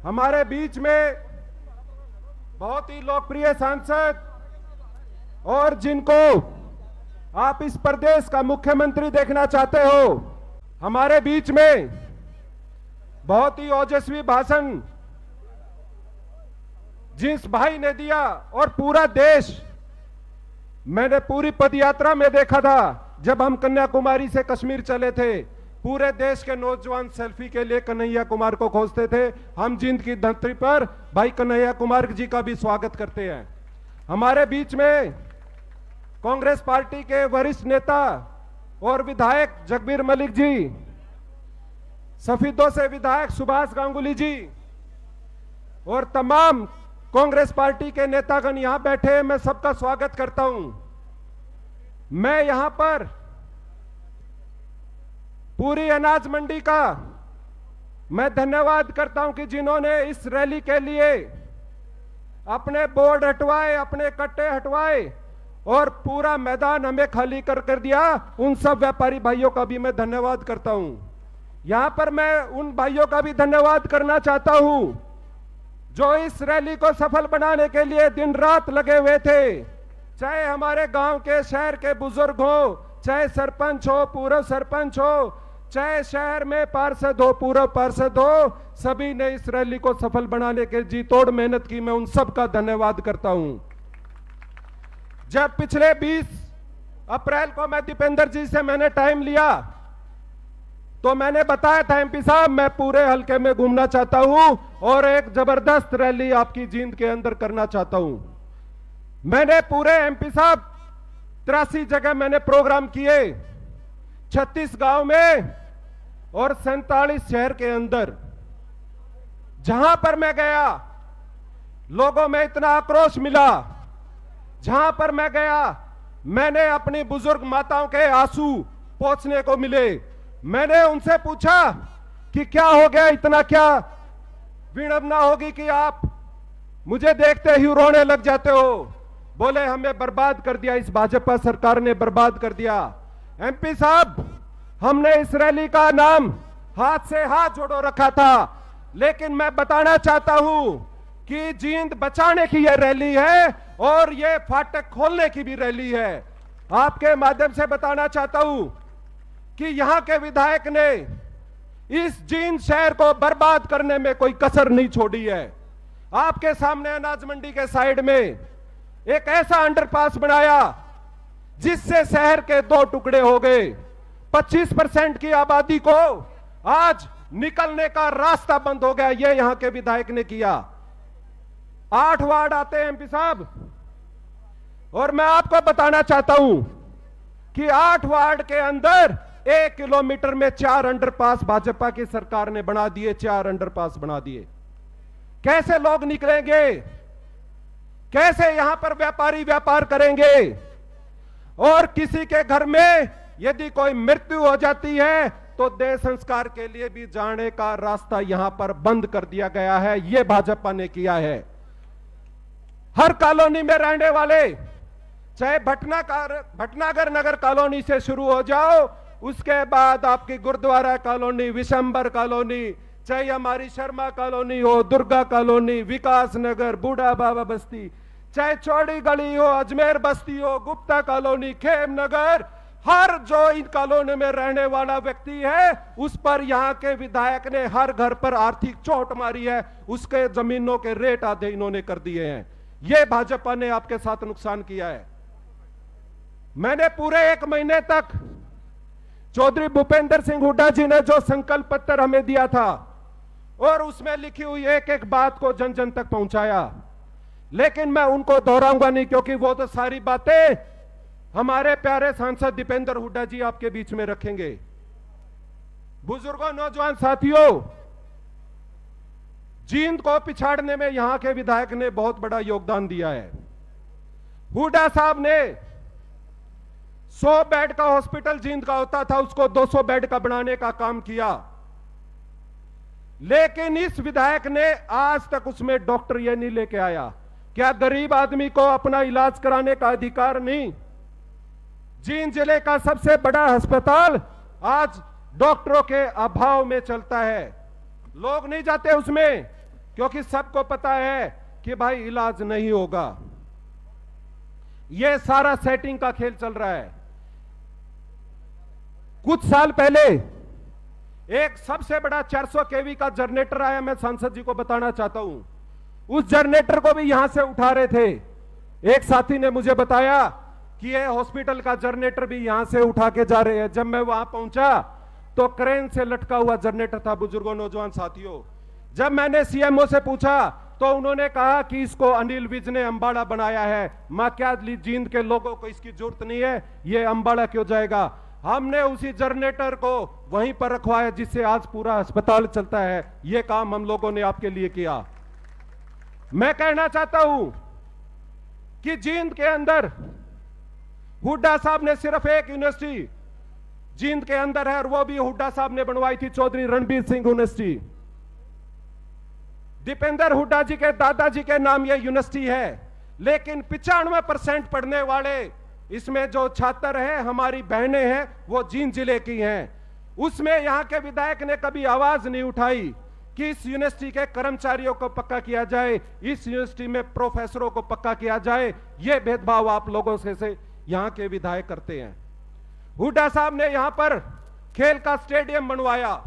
हमारे बीच में बहुत ही लोकप्रिय सांसद और जिनको आप इस प्रदेश का मुख्यमंत्री देखना चाहते हो, हमारे बीच में बहुत ही ओजस्वी भाषण जिस भाई ने दिया, और पूरा देश, मैंने पूरी पदयात्रा में देखा था जब हम कन्याकुमारी से कश्मीर चले थे, पूरे देश के नौजवान सेल्फी के लिए कन्हैया कुमार को खोजते थे। हम जींद की धरती पर भाई कन्हैया कुमार जी का भी स्वागत करते हैं। हमारे बीच में कांग्रेस पार्टी के वरिष्ठ नेता और विधायक जगबीर मलिक जी, सफीदों से विधायक सुभाष गांगुली जी और तमाम कांग्रेस पार्टी के नेतागण यहां बैठे हैं, मैं सबका स्वागत करता हूं। मैं यहां पर पूरी अनाज मंडी का मैं धन्यवाद करता हूं कि जिन्होंने इस रैली के लिए अपने बोर्ड हटवाए, अपने कट्टे हटवाए और पूरा मैदान हमें खाली कर दिया, उन सब व्यापारी भाइयों का भी मैं धन्यवाद करता हूं। यहां पर मैं उन भाइयों का भी धन्यवाद करना चाहता हूं जो इस रैली को सफल बनाने के लिए दिन रात लगे हुए थे, चाहे हमारे गांव के, शहर के बुजुर्ग हो, चाहे सरपंच हो, पूर्व सरपंच हो, चाहे शहर में पार्षद हो, पूर्व पार्षद हो, सभी ने इस रैली को सफल बनाने के जी तोड़ मेहनत की। मैं उन सब का धन्यवाद करता हूं। जब पिछले 20 अप्रैल को मैं दीपेंद्र जी से मैंने टाइम लिया तो मैंने बताया था, एमपी साहब मैं पूरे हलके में घूमना चाहता हूं और एक जबरदस्त रैली आपकी जींद के अंदर करना चाहता हूं। मैंने पूरे एमपी साहब 83 जगह मैंने प्रोग्राम किए, 36 गांव में और 47 शहर के अंदर। जहां पर मैं गया लोगों में इतना आक्रोश मिला, जहां पर मैं गया मैंने अपनी बुजुर्ग माताओं के आंसू पोंछने को मिले। मैंने उनसे पूछा कि क्या हो गया, इतना क्या विडंबना होगी कि आप मुझे देखते ही रोने लग जाते हो। बोले हमें बर्बाद कर दिया, इस भाजपा सरकार ने बर्बाद कर दिया। एमपी साहब, हमने इस रैली का नाम हाथ से हाथ जोड़ो रखा था, लेकिन मैं बताना चाहता हूं कि जींद बचाने की यह रैली है और यह फाटक खोलने की भी रैली है। आपके माध्यम से बताना चाहता हूं कि यहां के विधायक ने इस जींद शहर को बर्बाद करने में कोई कसर नहीं छोड़ी है। आपके सामने अनाज मंडी के साइड में एक ऐसा अंडरपास बनाया जिससे शहर के 2 टुकड़े हो गए। 25% की आबादी को आज निकलने का रास्ता बंद हो गया, ये यहां के विधायक ने किया। 8 वार्ड आते हैं एमपी साहब, और मैं आपको बताना चाहता हूं कि 8 वार्ड के अंदर 1 किलोमीटर में 4 अंडरपास भाजपा की सरकार ने बना दिए, 4 अंडरपास बना दिए। कैसे लोग निकलेंगे, कैसे यहां पर व्यापारी व्यापार करेंगे? और किसी के घर में यदि कोई मृत्यु हो जाती है तो देह संस्कार के लिए भी जाने का रास्ता यहां पर बंद कर दिया गया है। यह भाजपा ने किया है। हर कॉलोनी में रहने वाले, चाहे भटनागर नगर कॉलोनी से शुरू हो जाओ, उसके बाद आपकी गुरुद्वारा कॉलोनी, विशंबर कॉलोनी, चाहे हमारी शर्मा कॉलोनी हो, दुर्गा कॉलोनी, विकास नगर, बूढ़ा बाबा बस्ती, चाहे चौड़ी गली हो, अजमेर बस्ती हो, गुप्ता कॉलोनी, खेम नगर, हर जो इन कॉलोनी में रहने वाला व्यक्ति है उस पर यहां के विधायक ने हर घर पर आर्थिक चोट मारी है। उसके जमीनों के रेट आधे इन्होंने कर दिए हैं। यह भाजपा ने आपके साथ नुकसान किया है। मैंने पूरे 1 महीने तक चौधरी भूपेंद्र सिंह हुड्डा जी ने जो संकल्प पत्र हमें दिया था और उसमें लिखी हुई एक एक बात को जन जन तक पहुंचाया, लेकिन मैं उनको दोहराऊंगा नहीं क्योंकि वो तो सारी बातें हमारे प्यारे सांसद दीपेंद्र हुड्डा जी आपके बीच में रखेंगे। बुजुर्गों, नौजवान साथियों, जींद को पिछाड़ने में यहां के विधायक ने बहुत बड़ा योगदान दिया है। हुड्डा साहब ने 100 बेड का हॉस्पिटल जींद का होता था, उसको 200 बेड का बनाने का काम किया, लेकिन इस विधायक ने आज तक उसमें डॉक्टर ये नहीं लेके आया। क्या गरीब आदमी को अपना इलाज कराने का अधिकार नहीं? जींद जिले का सबसे बड़ा अस्पताल आज डॉक्टरों के अभाव में चलता है, लोग नहीं जाते उसमें। क्योंकि सबको पता है कि भाई इलाज नहीं होगा। यह सारा सेटिंग का खेल चल रहा है। कुछ साल पहले एक सबसे बड़ा 400 केवी का जनरेटर आया, मैं सांसद जी को बताना चाहता हूं। उस जनरेटर को भी यहां से उठा रहे थे। एक साथी ने मुझे बताया कि ये हॉस्पिटल का जनरेटर भी यहां से उठा के जा रहे हैं। जब मैं वहां पहुंचा तो क्रेन से लटका हुआ जनरेटर था। बुजुर्गों, नौजवान साथियों, जब मैंने सीएमओ से पूछा तो उन्होंने कहा कि इसको अनिल विज ने अंबाड़ा बनाया है। मैं क्या जींद के लोगों को इसकी जरूरत नहीं है, ये अंबाड़ा क्यों जाएगा। हमने उसी जनरेटर को वहीं पर रखवाया जिससे आज पूरा अस्पताल चलता है। ये काम हम लोगों ने आपके लिए किया। मैं कहना चाहता हूं कि जींद के अंदर हुड्डा साहब ने सिर्फ एक यूनिवर्सिटी जींद के अंदर है, और वो भी हुड्डा साहब ने बनवाई थी, चौधरी रणबीर सिंह यूनिवर्सिटी। दीपेंद्र हुड्डा जी के दादाजी के नाम ये यूनिवर्सिटी है, लेकिन 95% पढ़ने वाले इसमें जो छात्र हैं, हमारी बहनें हैं, वो जींद जिले की हैं। उसमें यहां के विधायक ने कभी आवाज नहीं उठाई कि इस यूनिवर्सिटी के कर्मचारियों को पक्का किया जाए, इस यूनिवर्सिटी में प्रोफेसरों को पक्का किया जाए। यह भेदभाव आप लोगों से यहां के विधायक करते हैं। हुड्डा साहब ने यहां पर खेल का स्टेडियम बनवाया,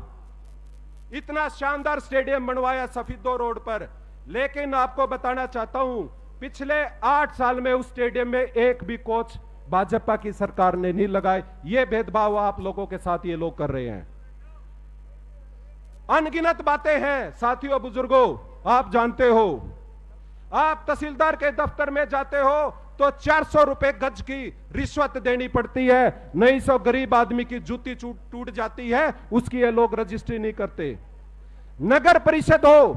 इतना शानदार स्टेडियम बनवाया सफीदो रोड पर, लेकिन आपको बताना चाहता हूं पिछले 8 साल में उस स्टेडियम में एक भी कोच भाजपा की सरकार ने नहीं लगाए। ये भेदभाव आप लोगों के साथ ये लोग कर रहे हैं। अनगिनत बातें हैं साथियों, बुजुर्गों, आप जानते हो। आप तहसीलदार के दफ्तर में जाते हो तो 400 रुपए गज की रिश्वत देनी पड़ती है, नहीं सो गरीब आदमी की जूती टूट जाती है, उसकी ये लोग रजिस्ट्री नहीं करते। नगर परिषद हो,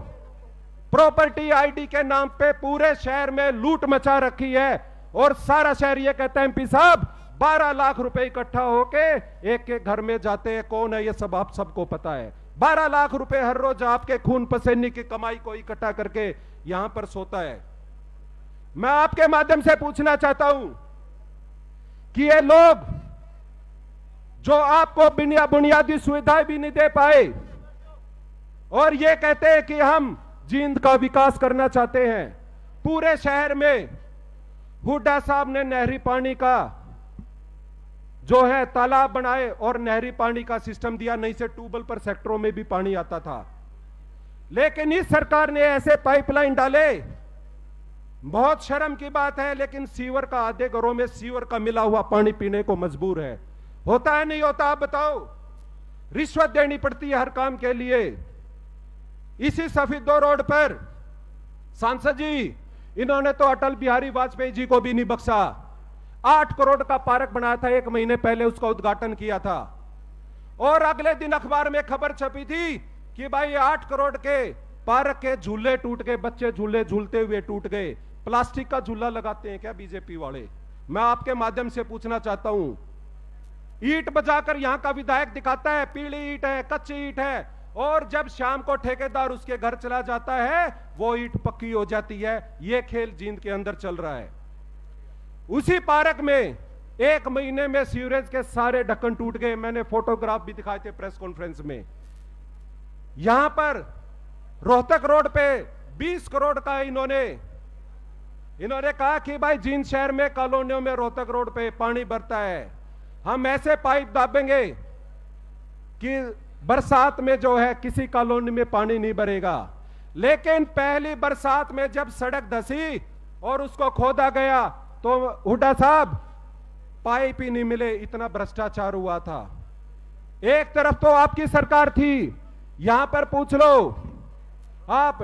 प्रॉपर्टी आईडी के नाम पे पूरे शहर में लूट मचा रखी है, और सारा शहर ये कहता है एमपी साहब 12 लाख रुपए इकट्ठा होके एक के घर में जाते हैं। कौन है ये सब आप सबको पता है। 12 लाख रुपए हर रोज आपके खून पसीने की कमाई को इकट्ठा करके यहां पर सोता है। मैं आपके माध्यम से पूछना चाहता हूं कि ये लोग जो आपको बुनियादी सुविधाएं भी नहीं दे पाए और ये कहते हैं कि हम जींद का विकास करना चाहते हैं। पूरे शहर में हुड्डा साहब ने नहरी पानी का जो है तालाब बनाए और नहरी पानी का सिस्टम दिया, नहीं से ट्यूबवेल पर सेक्टरों में भी पानी आता था। लेकिन इस सरकार ने ऐसे पाइपलाइन डाले, बहुत शर्म की बात है, लेकिन सीवर का आधे घरों में सीवर का मिला हुआ पानी पीने को मजबूर है। होता है नहीं होता, आप बताओ। रिश्वत देनी पड़ती है हर काम के लिए। इसी सफीदो रोड पर सांसद जी, इन्होंने तो अटल बिहारी वाजपेयी जी को भी नहीं बख्शा। 8 करोड़ का पार्क बनाया था, 1 महीने पहले उसका उद्घाटन किया था, और अगले दिन अखबार में खबर छपी थी कि भाई 8 करोड़ के पार्क के झूले टूट गए, बच्चे झूले झूलते हुए टूट गए। प्लास्टिक का झूला लगाते हैं क्या बीजेपी वाले? मैं आपके माध्यम से पूछना चाहता हूं। ईंट बजाकर यहां का विधायक दिखाता है पीली ईंट है, कच्ची ईंट है, और जब शाम को ठेकेदार उसके घर चला जाता है वो ईंट पक्की हो जाती है। यह खेल जींद के अंदर चल रहा है। उसी पार्क में 1 महीने में सीवरेज के सारे ढक्कन टूट गए। मैंने फोटोग्राफ भी दिखाए थे प्रेस कॉन्फ्रेंस में। यहां पर रोहतक रोड पे 20 करोड़ का इन्होंने कहा कि भाई जींद शहर में कॉलोनियों में रोहतक रोड पे पानी भरता है, हम ऐसे पाइप दाबेंगे कि बरसात में जो है किसी कॉलोनी में पानी नहीं भरेगा। लेकिन पहली बरसात में जब सड़क धसी और उसको खोदा गया तो हुड्डा साहब पाइप ही नहीं मिले, इतना भ्रष्टाचार हुआ था। एक तरफ तो आपकी सरकार थी, यहां पर पूछ लो, आप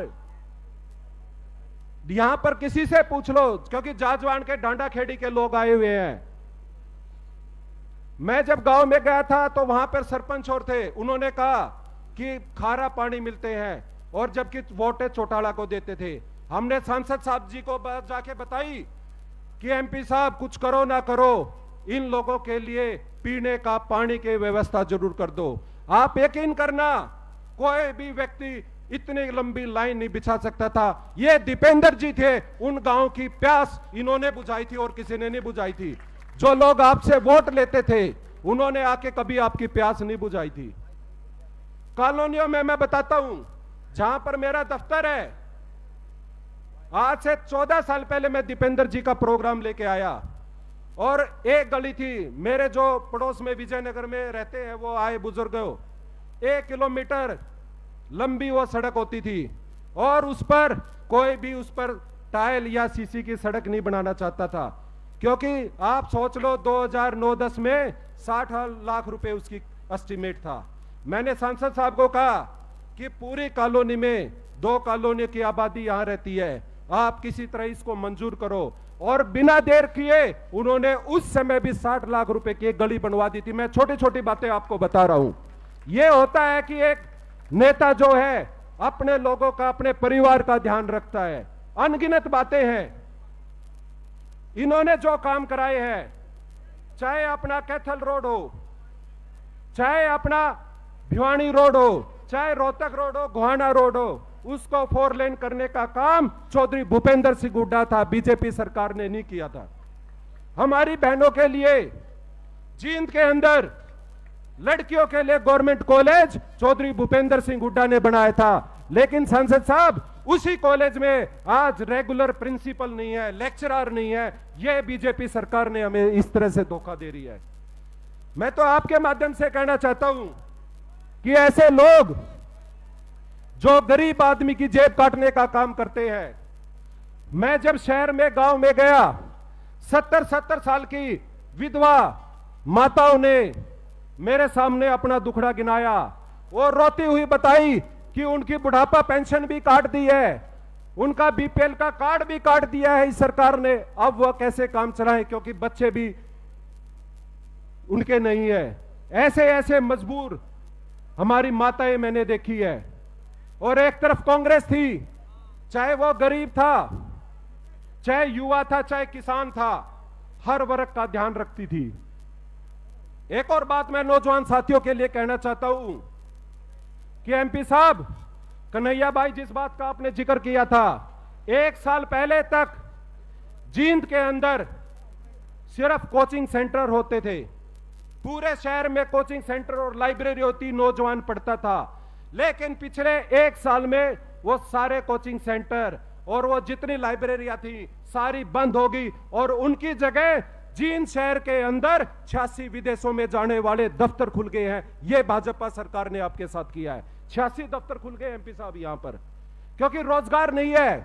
यहां पर किसी से पूछ लो, क्योंकि जाजवान के डांडा खेड़ी के लोग आए हुए हैं। मैं जब गांव में गया था तो वहां पर सरपंच और थे, उन्होंने कहा कि खारा पानी मिलते हैं, और जबकि वोटें चौटाला को देते थे। हमने सांसद साहब जी को बात जाके बताई कि एमपी साहब कुछ करो ना करो, इन लोगों के लिए पीने का पानी की व्यवस्था जरूर कर दो। आप यकीन करना, कोई भी व्यक्ति इतनी लंबी लाइन नहीं बिछा सकता था। ये दीपेंद्र जी थे, उन गांव की प्यास इन्होंने बुझाई थी और किसी ने नहीं बुझाई थी। जो लोग आपसे वोट लेते थे उन्होंने आके कभी आपकी प्यास नहीं बुझाई थी। कॉलोनियों में मैं बताता हूं, जहां पर मेरा दफ्तर है। आज से 14 साल पहले मैं दीपेंद्र जी का प्रोग्राम लेके आया और एक गली थी, मेरे जो पड़ोस में विजयनगर में रहते हैं वो आए बुजुर्ग, 1 किलोमीटर लंबी वो सड़क होती थी और उस पर कोई भी उस पर टाइल या सीसी की सड़क नहीं बनाना चाहता था, क्योंकि आप सोच लो 2009-10 में 60 लाख रुपए उसकी एस्टीमेट था। मैंने सांसद साहब को कहा कि पूरी कॉलोनी में 2 कॉलोनी की आबादी यहां रहती है, आप किसी तरह इसको मंजूर करो, और बिना देर किए उन्होंने उस समय भी 60 लाख रुपए की एक गली बनवा दी थी। मैं छोटी छोटी बातें आपको बता रहा हूं। यह होता है कि एक नेता जो है अपने लोगों का, अपने परिवार का ध्यान रखता है। अनगिनत बातें हैं इन्होंने जो काम कराए हैं, चाहे अपना कैथल रोड हो, चाहे अपना भिवानी रोड हो, चाहे रोहतक रोड हो, गोहाना रोड हो, उसको 4 लेन करने का काम चौधरी भूपेंद्र सिंह हुड्डा था, बीजेपी सरकार ने नहीं किया था। हमारी बहनों के लिए जींद के अंदर लड़कियों के लिए गवर्नमेंट कॉलेज चौधरी भूपेंद्र सिंह हुड्डा ने बनाया था, लेकिन सांसद साहब उसी कॉलेज में आज रेगुलर प्रिंसिपल नहीं है, लेक्चरर नहीं है। यह बीजेपी सरकार ने हमें इस तरह से धोखा दे रही है। मैं तो आपके माध्यम से कहना चाहता हूं कि ऐसे लोग जो गरीब आदमी की जेब काटने का काम करते हैं, मैं जब शहर में गांव में गया, 70 साल की विधवा माताओं ने मेरे सामने अपना दुखड़ा गिनाया और रोती हुई बताई कि उनकी बुढ़ापा पेंशन भी काट दी है, उनका बीपीएल का कार्ड भी काट दिया है इस सरकार ने, अब वह कैसे काम चलाएं क्योंकि बच्चे भी उनके नहीं है। ऐसे ऐसे मजबूर हमारी माताएं मैंने देखी है। और एक तरफ कांग्रेस थी, चाहे वो गरीब था, चाहे युवा था, चाहे किसान था, हर वर्ग का ध्यान रखती थी। एक और बात मैं नौजवान साथियों के लिए कहना चाहता हूं कि एमपी साहब कन्हैया भाई, जिस बात का आपने जिक्र किया था, 1 साल पहले तक जींद के अंदर सिर्फ कोचिंग सेंटर होते थे, पूरे शहर में कोचिंग सेंटर और लाइब्रेरी होती, नौजवान पढ़ता था। लेकिन पिछले 1 साल में वो सारे कोचिंग सेंटर और वो जितनी लाइब्रेरियां थी सारी बंद हो गई और उनकी जगह जींद शहर के अंदर 86 विदेशों में जाने वाले दफ्तर खुल गए हैं। ये भाजपा सरकार ने आपके साथ किया है। 86 दफ्तर खुल गए एमपी साहब यहां पर, क्योंकि रोजगार नहीं है।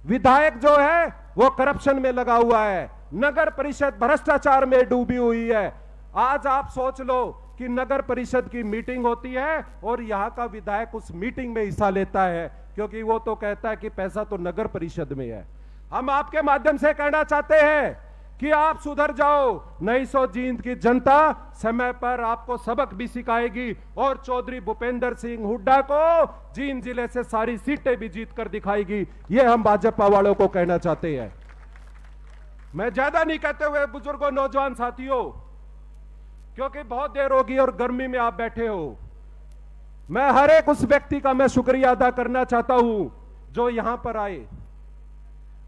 विधायक जो है वो करप्शन में लगा हुआ है, नगर परिषद भ्रष्टाचार में डूबी हुई है। आज आप सोच लो कि नगर परिषद की मीटिंग होती है और यहां का विधायक उस मीटिंग में हिस्सा लेता है, क्योंकि वो तो कहता है कि पैसा तो नगर परिषद में है। हम आपके माध्यम से कहना चाहते हैं कि आप सुधर जाओ, नहीं सो जींद की जनता समय पर आपको सबक भी सिखाएगी और चौधरी भूपेंद्र सिंह हुड्डा को जींद जिले से सारी सीटें भी जीत कर दिखाएगी। ये हम भाजपा वालों को कहना चाहते हैं। मैं ज्यादा नहीं कहते हुए बुजुर्गों, नौजवान साथियों, क्योंकि बहुत देर होगी और गर्मी में आप बैठे हो, मैं हर एक उस व्यक्ति का मैं शुक्रिया अदा करना चाहता हूं जो यहां पर आए।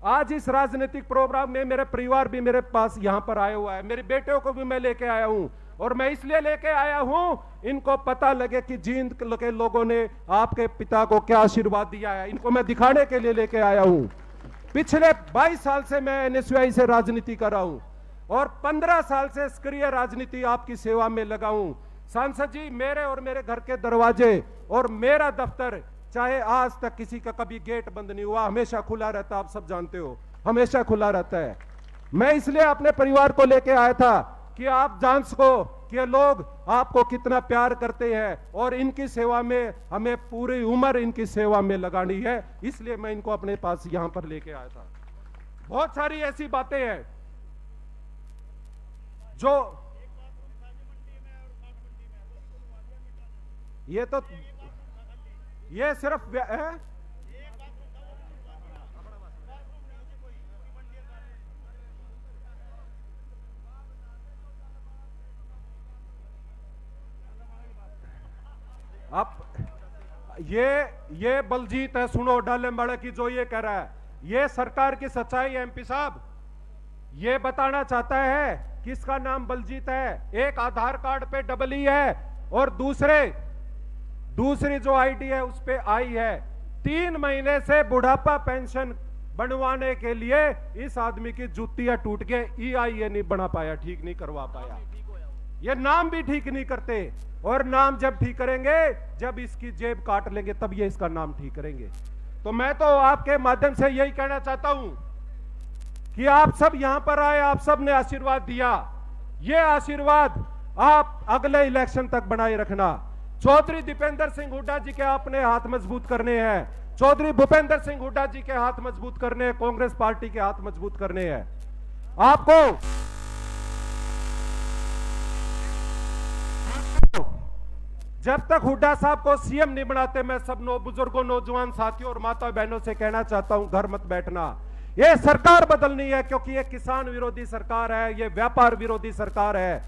आज इस राजनीतिक प्रोग्राम में मेरे परिवार भी मेरे पास यहां पर आया हुआ है, मेरे बेटे को भी मैं लेके आया हूं, और मैं इसलिए लेके आया हूं इनको पता लगे कि जींद के लोगों ने आपके पिता को क्या आशीर्वाद दिया है। इनको मैं दिखाने के लिए लेके आया हूं। पिछले 22 साल से मैं एनएसयूआई से राजनीति कर रहा हूं और 15 साल से सक्रिय राजनीति आपकी सेवा में लगा हूं। सांसद जी, मेरे और मेरे घर के दरवाजे और मेरा दफ्तर, चाहे आज तक किसी का कभी गेट बंद नहीं हुआ, हमेशा खुला रहता, आप सब जानते हो, हमेशा खुला रहता है। मैं इसलिए अपने परिवार को लेके आया था कि आप जान सको कि लोग आपको कितना प्यार करते हैं और इनकी सेवा में हमें पूरी उम्र इनकी सेवा में लगानी है, इसलिए मैं इनको अपने पास यहां पर लेके आया था। बहुत सारी ऐसी बातें हैं जो ये सिर्फ है। अब ये बलजीत है, सुनो डालेमबाड़ा की, जो ये कह रहा है, ये सरकार की सच्चाई है। एमपी साहब ये बताना चाहता है कि इसका नाम बलजीत है, एक आधार कार्ड पे डबल ई है और दूसरे दूसरी जो आईडी है उस पे आई है 3 महीने से बुढ़ापा पेंशन बनवाने के लिए इस आदमी की जुतियां टूट गए, EIA नहीं बना पाया, ठीक नहीं करवा पाया। ये नाम भी ठीक नहीं करते, और नाम जब ठीक करेंगे, जब इसकी जेब काट लेंगे तब ये इसका नाम ठीक करेंगे। तो मैं तो आपके माध्यम से यही कहना चाहता हूं कि आप सब यहां पर आए, आप सब ने आशीर्वाद दिया, ये आशीर्वाद आप अगले इलेक्शन तक बनाए रखना। चौधरी दीपेंद्र सिंह हुड्डा जी के अपने हाथ मजबूत करने हैं, चौधरी भूपेंद्र सिंह हुड्डा जी के हाथ मजबूत करने हैं, कांग्रेस पार्टी के हाथ मजबूत करने हैं। आपको जब तक हुड्डा साहब को सीएम नहीं बनाते, मैं सब बुजुर्गों, नौजवान साथियों और माता बहनों से कहना चाहता हूं, घर मत बैठना। ये सरकार बदलनी है, क्योंकि ये किसान विरोधी सरकार है, ये व्यापार विरोधी सरकार है,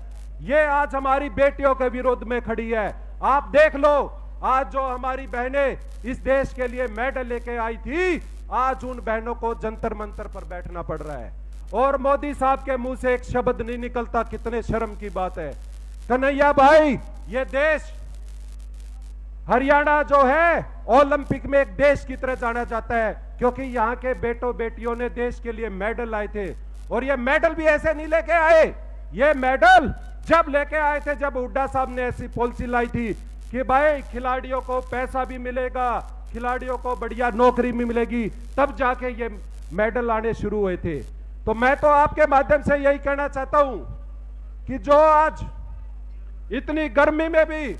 ये आज हमारी बेटियों के विरोध में खड़ी है। आप देख लो, आज जो हमारी बहनें इस देश के लिए मेडल लेके आई थी, आज उन बहनों को जंतर मंतर पर बैठना पड़ रहा है, और मोदी साहब के मुंह से एक शब्द नहीं निकलता। कितने शर्म की बात है। कन्हैया भाई, ये देश हरियाणा जो है ओलंपिक में एक देश की तरह जाना जाता है, क्योंकि यहाँ के बेटों बेटियों ने देश के लिए मेडल लाए थे। और ये मेडल भी ऐसे नहीं लेके आए, ये मेडल जब लेके आए थे जब हुड्डा साहब ने ऐसी पॉलिसी लाई थी कि भाई खिलाड़ियों को पैसा भी मिलेगा, खिलाड़ियों को बढ़िया नौकरी भी मिलेगी, तब जाके ये मेडल आने शुरू हुए थे। तो मैं तो आपके माध्यम से यही कहना चाहता हूं कि जो आज इतनी गर्मी में भी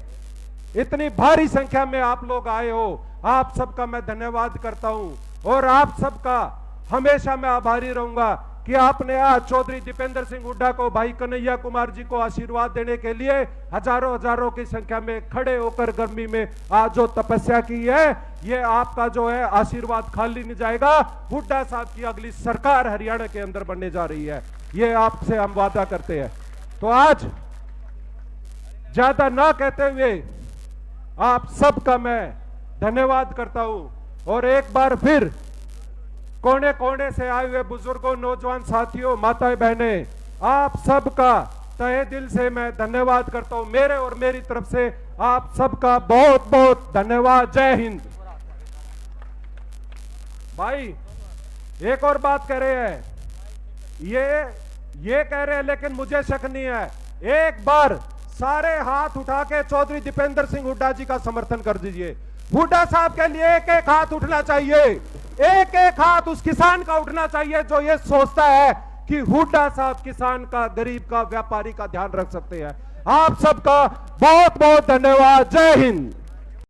इतनी भारी संख्या में आप लोग आए हो, आप सबका मैं धन्यवाद करता हूं, और आप सबका हमेशा मैं आभारी रहूंगा कि आपने आज चौधरी दीपेंद्र सिंह हुड्डा को, भाई कन्हैया कुमार जी को आशीर्वाद देने के लिए हजारों हजारों की संख्या में खड़े होकर गर्मी में आज जो तपस्या की है, ये आपका जो है आशीर्वाद खाली नहीं जाएगा। हुड्डा साहब की अगली सरकार हरियाणा के अंदर बनने जा रही है, ये आपसे हम वादा करते हैं। तो आज ज्यादा ना कहते हुए आप सबका मैं धन्यवाद करता हूं, और एक बार फिर कोने कोने से आए हुए बुजुर्गों, नौजवान साथियों, माताएं बहनें, आप सबका तहे दिल से मैं धन्यवाद करता हूं। मेरे और मेरी तरफ से आप सबका बहुत बहुत धन्यवाद। जय हिंद। भाई एक और बात कह रहे हैं, ये कह रहे हैं, लेकिन मुझे शक नहीं है, एक बार सारे हाथ उठा के चौधरी दीपेंद्र सिंह हुड्डा जी का समर्थन कर दीजिए। हुड्डा साहब के लिए एक एक हाथ उठना चाहिए, एक एक हाथ उस किसान का उठना चाहिए जो ये सोचता है कि हुड्डा साहब किसान का, गरीब का, व्यापारी का ध्यान रख सकते हैं। आप सबका बहुत बहुत धन्यवाद। जय हिंद।